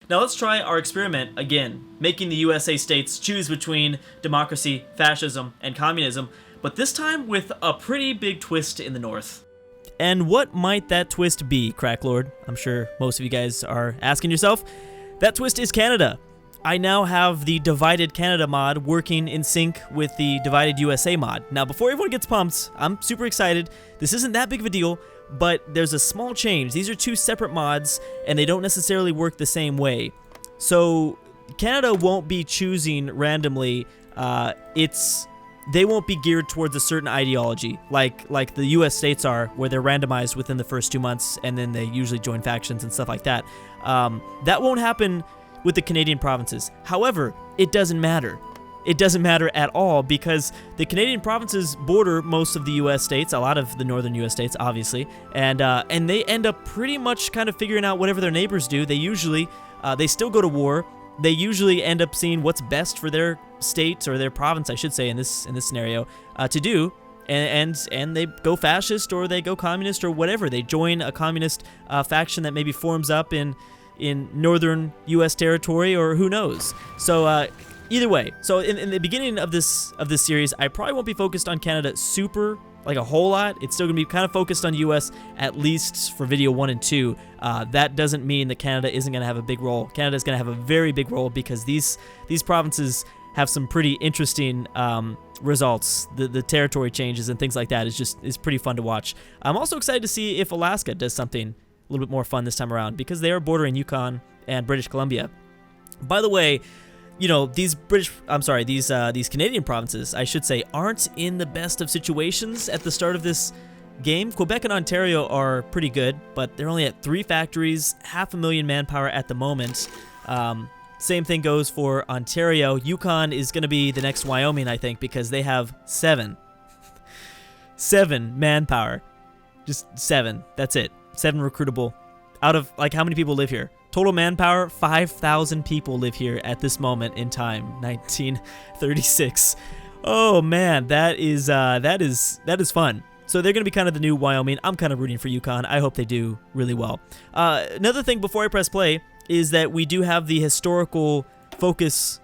Now let's try our experiment again, making the USA states choose between democracy, fascism, and communism, but this time with a pretty big twist in the north. And what might that twist be, Cracklord? I'm sure most of you guys are asking yourself. That twist is Canada. I now have the Divided Canada mod working in sync with the Divided USA mod. Now, before everyone gets pumped, I'm super excited. This isn't that big of a deal, but there's a small change. These are two separate mods, and they don't necessarily work the same way. So, Canada won't be choosing randomly. They won't be geared towards a certain ideology, like the U.S. states are, where they're randomized within the first 2 months, and then they usually join factions and stuff like that. That won't happen with the Canadian provinces. However, it doesn't matter. It doesn't matter at all because the Canadian provinces border most of the U.S. states, a lot of the northern U.S. states, obviously, and they end up pretty much kind of figuring out whatever their neighbors do. They usually, they still go to war. They usually end up seeing what's best for their state or their province, I should say, in this scenario, to do. And they go fascist or they go communist or whatever. They join a communist faction that maybe forms up in northern U.S. territory, or who knows. So either way, so in the beginning of this series, I probably won't be focused on Canada super, like a whole lot. It's still going to be kind of focused on U.S., at least for video 1 and 2. That doesn't mean that Canada isn't going to have a big role. Canada is going to have a very big role because these provinces have some pretty interesting results. The territory changes and things like that is pretty fun to watch. I'm also excited to see if Alaska does something a little bit more fun this time around because they are bordering Yukon and British Columbia. By the way, you know, these Canadian provinces, I should say, aren't in the best of situations at the start of this game. Quebec and Ontario are pretty good, but they're only at 3 factories, 500,000 manpower at the moment. Same thing goes for Ontario. Yukon is going to be the next Wyoming, I think, because they have 7 manpower. Just 7. That's it. 7 recruitable. Out of, like, how many people live here? Total manpower, 5,000 people live here at this moment in time, 1936. Oh man, that is fun. So they're going to be kind of the new Wyoming. I'm kind of rooting for Yukon. I hope they do really well. Another thing before I press play is that we do have the historical focus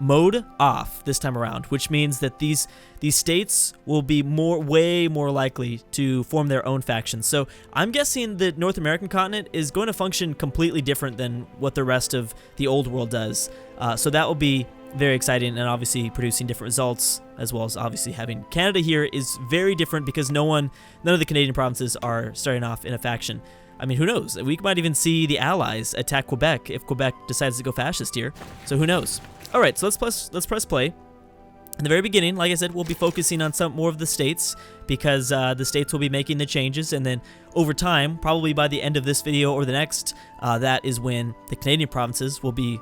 mode off this time around, which means that these states will be way more likely to form their own factions. So I'm guessing the North American continent is going to function completely different than what the rest of the old world does. So that will be very exciting and obviously producing different results, as well as obviously having Canada here is very different because none of the Canadian provinces are starting off in a faction. I mean, who knows? We might even see the Allies attack Quebec if Quebec decides to go fascist here. So who knows? All right, so let's press play. In the very beginning, like I said, we'll be focusing on some more of the states because the states will be making the changes, and then over time, probably by the end of this video or the next, that is when the Canadian provinces the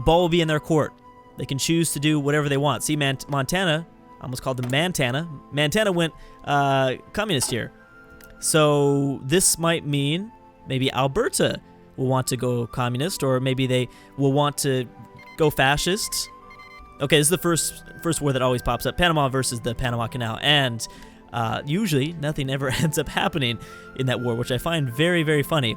ball will be in their court. They can choose to do whatever they want. See, Montana, I almost called them Mantana. Montana went communist here. So this might mean maybe Alberta will want to go communist, or maybe they will want to go fascist. Okay, this is the first war that always pops up. Panama versus the Panama Canal. And usually nothing ever ends up happening in that war, which I find very, very funny.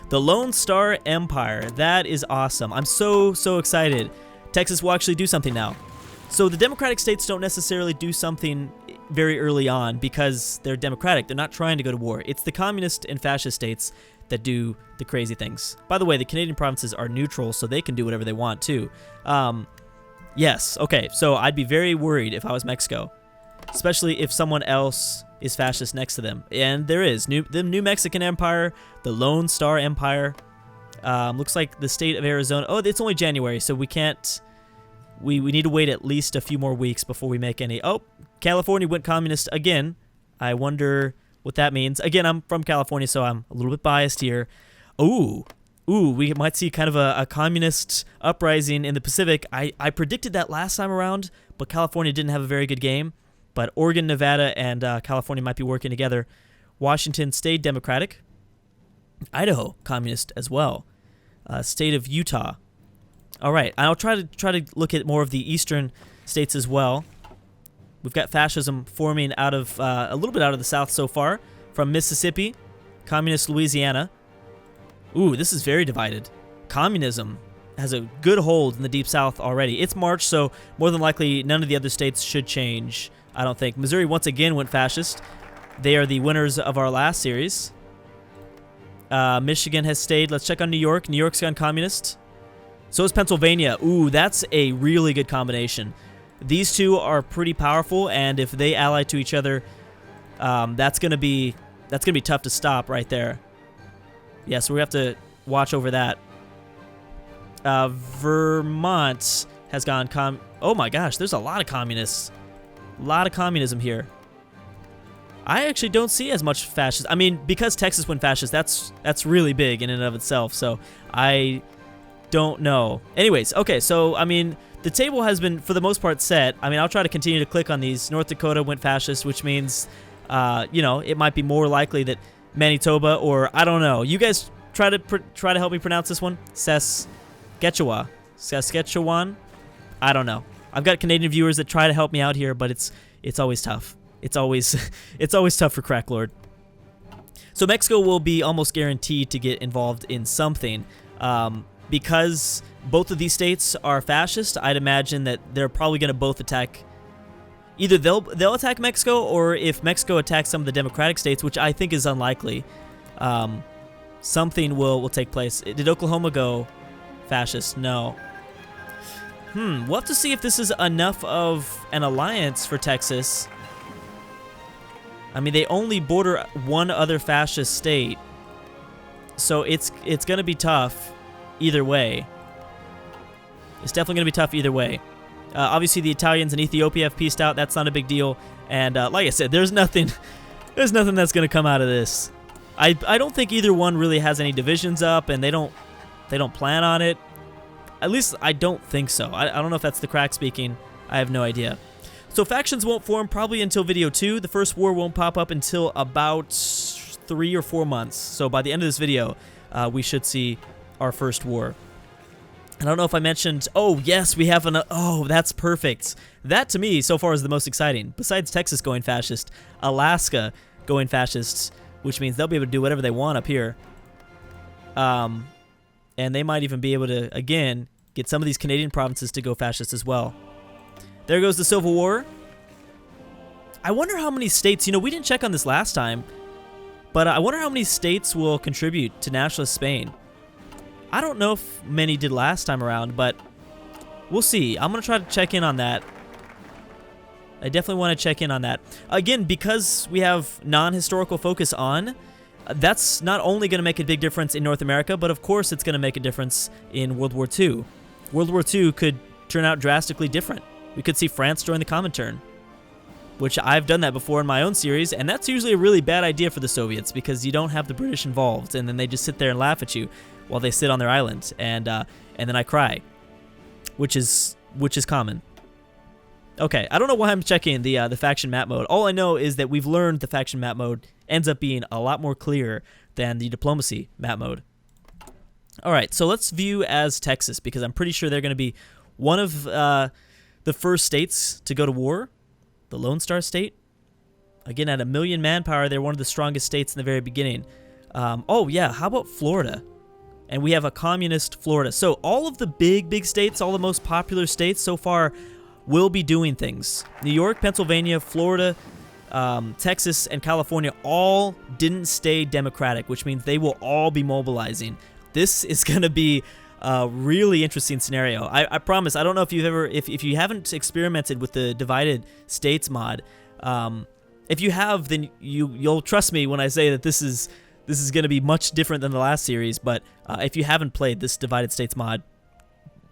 The Lone Star Empire. That is awesome. I'm so excited. Texas will actually do something now. So the democratic states don't necessarily do something very early on because they're democratic. They're not trying to go to war. It's the communist and fascist states that do the crazy things. By the way, the Canadian provinces are neutral, so they can do whatever they want too. Yes, okay, so I'd be very worried if I was Mexico, especially if someone else is fascist next to them. And there is. The New Mexican Empire, the Lone Star Empire, looks like the state of Arizona. Oh, it's only January, so we can't... We need to wait at least a few more weeks before we make any... Oh, California went communist again. I wonder what that means. Again, I'm from California, so I'm a little bit biased here. Ooh, we might see kind of a communist uprising in the Pacific. I predicted that last time around, but California didn't have a very good game. But Oregon, Nevada, and California might be working together. Washington stayed Democratic. Idaho, communist as well. State of Utah. All right, I'll try to look at more of the eastern states as well. We've got fascism forming out of a little bit out of the south so far, from Mississippi, communist Louisiana. Ooh, this is very divided. communism has a good hold in the Deep South already. It's March, so more than likely none of the other states should change, I don't think. Missouri once again went fascist. They are the winners of our last series. Michigan has stayed. Let's check on New York. New York's gone communist. So is Pennsylvania. Ooh, that's a really good combination. These two are pretty powerful, and if they ally to each other, that's gonna be tough to stop right there. Yeah, so we have to watch over that. Vermont has gone oh my gosh, there's a lot of communists. A lot of communism here. I actually don't see as much fascist. I mean, because Texas went fascist, that's really big in and of itself. So I don't know. Anyways, okay, so I mean, the table has been for the most part set. I mean, I'll try to continue to click on these. North Dakota went fascist, which means, you know, it might be more likely that Manitoba or I don't know. You guys try to help me pronounce this one. Saskatchewan. I don't know. I've got Canadian viewers that try to help me out here, but it's always tough. It's always tough for Cracklord. So Mexico will be almost guaranteed to get involved in something, because both of these states are fascist. I'd imagine that they're probably going to both attack. Either they'll attack Mexico, or if Mexico attacks some of the democratic states, which I think is unlikely, something will take place. Did Oklahoma go fascist? No. We'll have to see if this is enough of an alliance for Texas. I mean, they only border one other fascist state, so it's going to be tough either way. It's definitely going to be tough either way. Obviously, the Italians and Ethiopia have peaced out. That's not a big deal. And like I said, there's nothing that's going to come out of this. I don't think either one really has any divisions up, and they don't plan on it. At least I don't think so. I don't know if that's the crack speaking. I have no idea. So factions won't form probably until video 2. The first war won't pop up until about 3 or 4 months. So by the end of this video, we should see our first war. I don't know if I mentioned, oh yes, we have oh, that's perfect. That to me so far is the most exciting. Besides Texas going fascist, Alaska going fascist, which means they'll be able to do whatever they want up here. And they might even be able to, again, get some of these Canadian provinces to go fascist as well. There goes the Civil War. I wonder how many states, you know, we didn't check on this last time, but I wonder how many states will contribute to nationalist Spain. I don't know if many did last time around, but we'll see. I'm going to try to check in on that. I definitely want to check in on that. Again, because we have non-historical focus on, that's not only going to make a big difference in North America, but of course it's going to make a difference in World War II. World War II could turn out drastically different. We could see France join the Comintern, which I've done that before in my own series, and that's usually a really bad idea for the Soviets because you don't have the British involved, and then they just sit there and laugh at you while they sit on their island, and then I cry, which is common. Okay, I don't know why I'm checking the faction map mode. All I know is that we've learned the faction map mode ends up being a lot more clear than the diplomacy map mode. All right, so let's view as Texas, because I'm pretty sure they're going to be one of the first states to go to war, the Lone Star State. Again, at 1 million manpower, they're one of the strongest states in the very beginning. Oh, yeah, how about Florida? And we have a communist Florida. So all of the big states, all the most popular states so far will be doing things. New York, Pennsylvania, Florida, Texas, and California all didn't stay democratic, which means they will all be mobilizing. This is going to be a really interesting scenario. I promise. I don't know if you've ever, if you haven't experimented with the divided states mod. If you have, then you'll trust me when I say that this is going to be much different than the last series. But if you haven't played this divided states mod,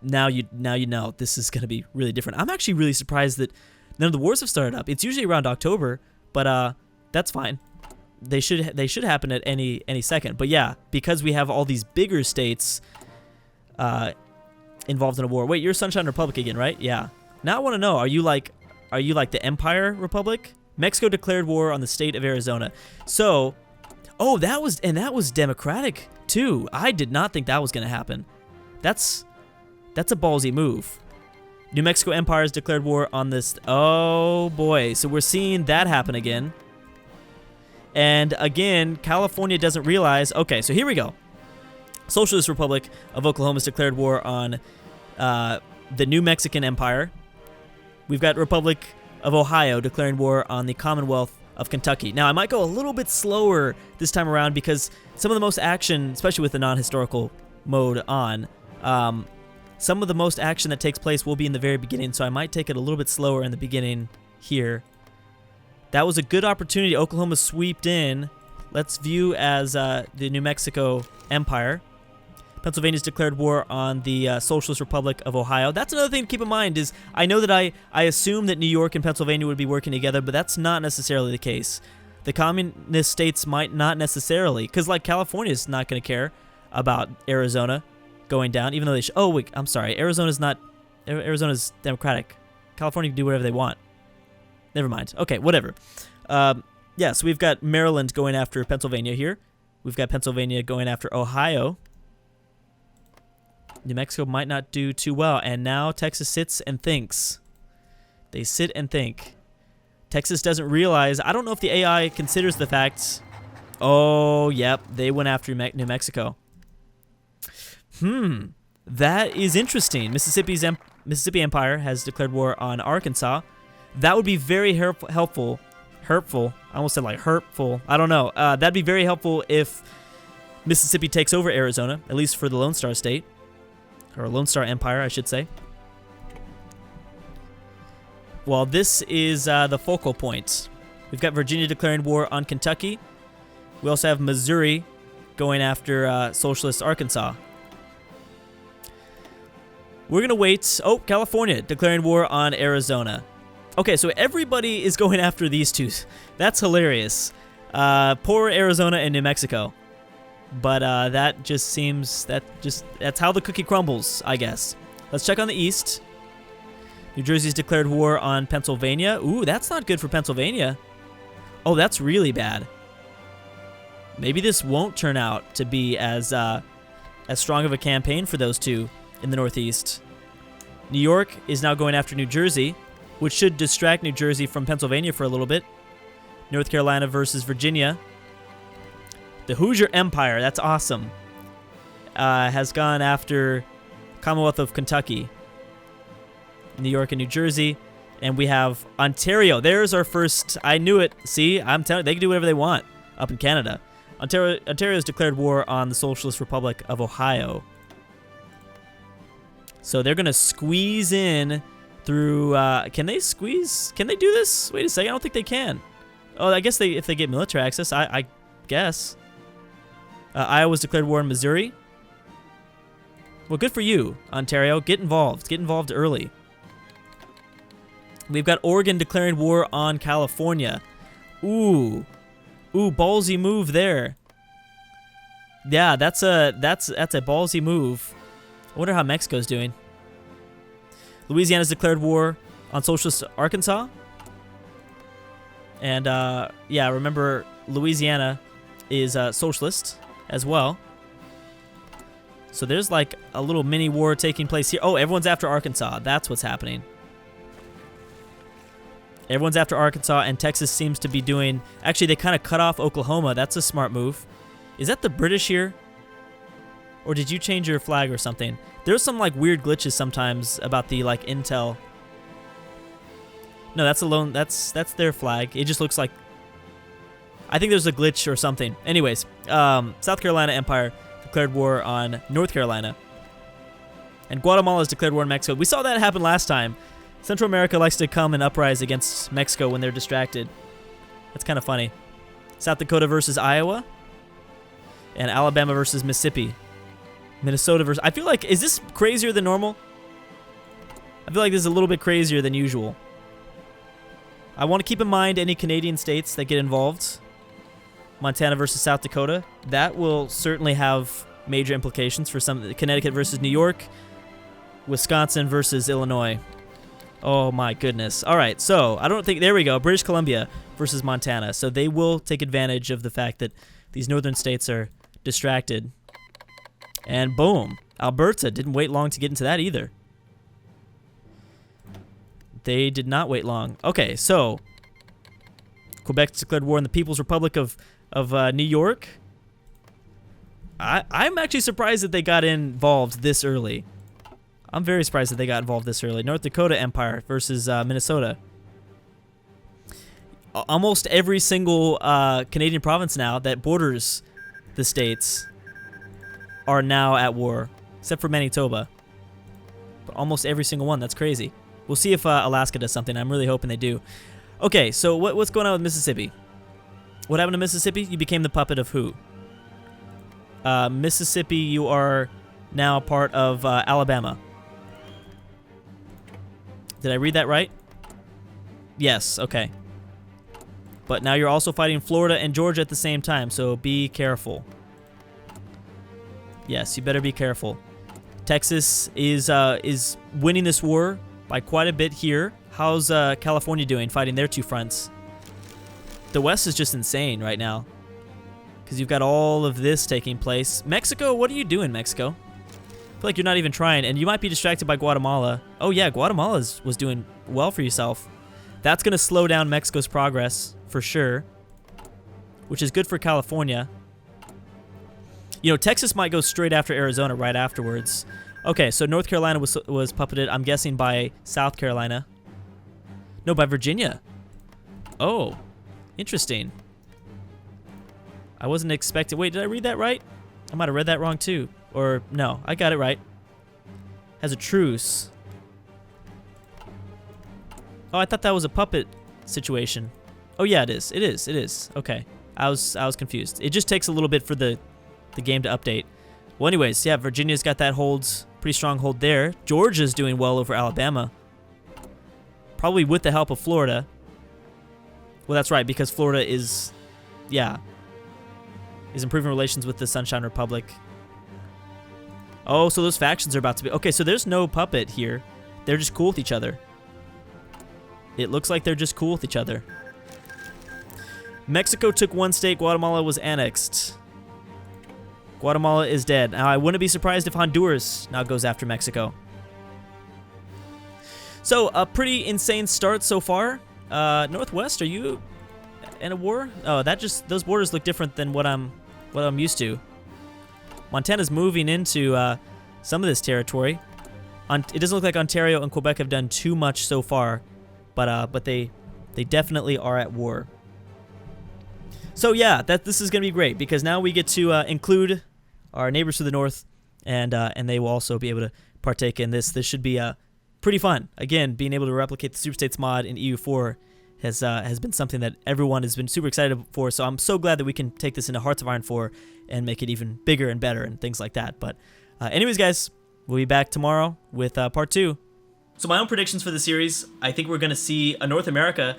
now you know this is going to be really different. I'm actually really surprised that none of the wars have started up. It's usually around October, but that's fine. They should happen at any second. But yeah, because we have all these bigger states involved in a war. Wait, you're Sunshine Republic again, right? Yeah. Now I want to know, are you like the Empire Republic? Mexico declared war on the state of Arizona. So, oh, that was democratic too. I did not think that was going to happen. That's a ballsy move. New Mexico Empire has declared war on this. Oh boy, so we're seeing that happen again. And again, California doesn't realize. Okay, so here we go. Socialist Republic of Oklahoma has declared war on the New Mexican Empire. We've got Republic of Ohio declaring war on the Commonwealth of Kentucky. Now, I might go a little bit slower this time around because some of the most action, especially with the non-historical mode on, some of the most action that takes place will be in the very beginning, so I might take it a little bit slower in the beginning here. That was a good opportunity. Oklahoma sweeped in. Let's view as the New Mexico Empire. Pennsylvania's declared war on the Socialist Republic of Ohio. That's another thing to keep in mind is I know that I assume that New York and Pennsylvania would be working together, but that's not necessarily the case. The communist states might not necessarily, because like California is not going to care about Arizona going down, even though they oh, wait, I'm sorry. Arizona's democratic. California can do whatever they want. Never mind. Okay, whatever. Yeah, so we've got Maryland going after Pennsylvania here. We've got Pennsylvania going after Ohio. New Mexico might not do too well, and now Texas sits and thinks. They sit and think. Texas doesn't realize. I don't know if the AI considers the facts. Oh, yep, they went after New Mexico. That is interesting. Mississippi Empire has declared war on Arkansas. That would be very helpful. Hurtful. I almost said like hurtful. I don't know. That'd be very helpful if Mississippi takes over Arizona, at least for the Lone Star State. Or Lone Star Empire, I should say. Well, this is the focal point. We've got Virginia declaring war on Kentucky. We also have Missouri going after socialist Arkansas. We're going to wait. Oh, California declaring war on Arizona. Okay, so everybody is going after these two. That's hilarious. Poor Arizona and New Mexico. But that just seems, that's how the cookie crumbles, I guess. Let's check on the East. New Jersey's declared war on Pennsylvania. Ooh, that's not good for Pennsylvania. Oh, that's really bad. Maybe this won't turn out to be as strong of a campaign for those two in the Northeast. New York is now going after New Jersey, which should distract New Jersey from Pennsylvania for a little bit. North Carolina versus Virginia. The Hoosier Empire, that's awesome, has gone after Commonwealth of Kentucky, New York and New Jersey, and we have Ontario. There's our first, I knew it. See, I'm telling you, they can do whatever they want up in Canada. Ontario's declared war on the Socialist Republic of Ohio. So they're going to squeeze in through, can they do this? Wait a second, I don't think they can. Oh, I guess if they get military access, I guess. Iowa's declared war on Missouri. Well, good for you, Ontario. Get involved. Get involved early. We've got Oregon declaring war on California. Ooh, ballsy move there. Yeah, that's a ballsy move. I wonder how Mexico's doing. Louisiana's declared war on socialist Arkansas. And yeah, remember Louisiana is socialist as well. So there's like a little mini war taking place here. Oh, everyone's after Arkansas. That's what's happening. Everyone's after Arkansas, and Texas seems to be doing... Actually, they kind of cut off Oklahoma. That's a smart move. Is that the British here? Or did you change your flag or something? There's some like weird glitches sometimes about the like intel. No, that's their flag. It just looks like... I think there's a glitch or something. Anyways, South Carolina Empire declared war on North Carolina. And Guatemala has declared war on Mexico. We saw that happen last time. Central America likes to come and uprise against Mexico when they're distracted. That's kind of funny. South Dakota versus Iowa. And Alabama versus Mississippi. Minnesota versus... I feel like... Is this crazier than normal? I feel like this is a little bit crazier than usual. I want to keep in mind any Canadian states that get involved. Montana versus South Dakota. That will certainly have major implications for some. Connecticut versus New York. Wisconsin versus Illinois. Oh my goodness. All right, so I don't think... There we go. British Columbia versus Montana. So they will take advantage of the fact that these northern states are distracted. And boom. Alberta didn't wait long to get into that either. They did not wait long. Okay, so Quebec declared war on the People's Republic of New York. I'm actually surprised that they got involved this early. I'm very surprised that they got involved this early. North Dakota Empire versus Minnesota. Almost every single Canadian province now that borders the states are now at war, except for Manitoba. But almost every single one. That's crazy. We'll see if Alaska does something. I'm really hoping they do. Okay, so what's going on with Mississippi? What happened to Mississippi? You became the puppet of who? Mississippi, you are now part of Alabama. Did I read that right? Yes, okay. But now you're also fighting Florida and Georgia at the same time, so be careful. Yes, you better be careful. Texas is winning this war by quite a bit here. How's California doing fighting their two fronts? The West is just insane right now, because you've got all of this taking place. Mexico, what are you doing, Mexico? I feel like you're not even trying, and you might be distracted by Guatemala. Oh yeah, Guatemala was doing well for yourself. That's going to slow down Mexico's progress, for sure, which is good for California. You know, Texas might go straight after Arizona right afterwards. Okay, so North Carolina was puppeted, I'm guessing, by South Carolina. No, by Virginia. Oh, interesting. I wasn't expecting... Wait, did I read that right? I might have read that wrong, too. Or, no, I got it right. Has a truce. Oh, I thought that was a puppet situation. Oh, yeah, it is. It is. It is. Okay. I was confused. It just takes a little bit for the game to update. Well, anyways, yeah, Virginia's got that pretty strong hold there. Georgia's doing well over Alabama. Probably with the help of Florida. Well, that's right, because Florida is improving relations with the Sunshine Republic. Oh, so those factions are about to be... Okay, so there's no puppet here. They're just cool with each other. It looks like they're just cool with each other. Mexico took one state. Guatemala was annexed. Guatemala is dead. Now, I wouldn't be surprised if Honduras now goes after Mexico. So, a pretty insane start so far. Northwest, are you in a war? Oh, those borders look different than what I'm used to. Montana's moving into some of this territory. It doesn't look like Ontario and Quebec have done too much so far, but they definitely are at war. So yeah, this is gonna be great because now we get to include our neighbors to the north, and they will also be able to partake in this. This should be pretty fun. Again, being able to replicate the Superstates mod in EU4 has been something that everyone has been super excited for. So I'm so glad that we can take this into Hearts of Iron 4 and make it even bigger and better and things like that. But anyways, guys, we'll be back tomorrow with part 2. So my own predictions for the series, I think we're going to see a North America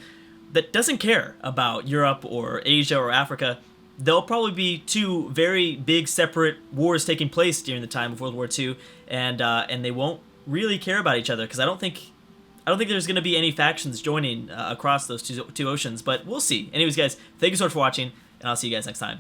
that doesn't care about Europe or Asia or Africa. There'll probably be two very big separate wars taking place during the time of World War II, and they won't really care about each other because I don't think there's going to be any factions joining across those two oceans, but we'll see. Anyways, guys, thank you so much for watching, and I'll see you guys next time.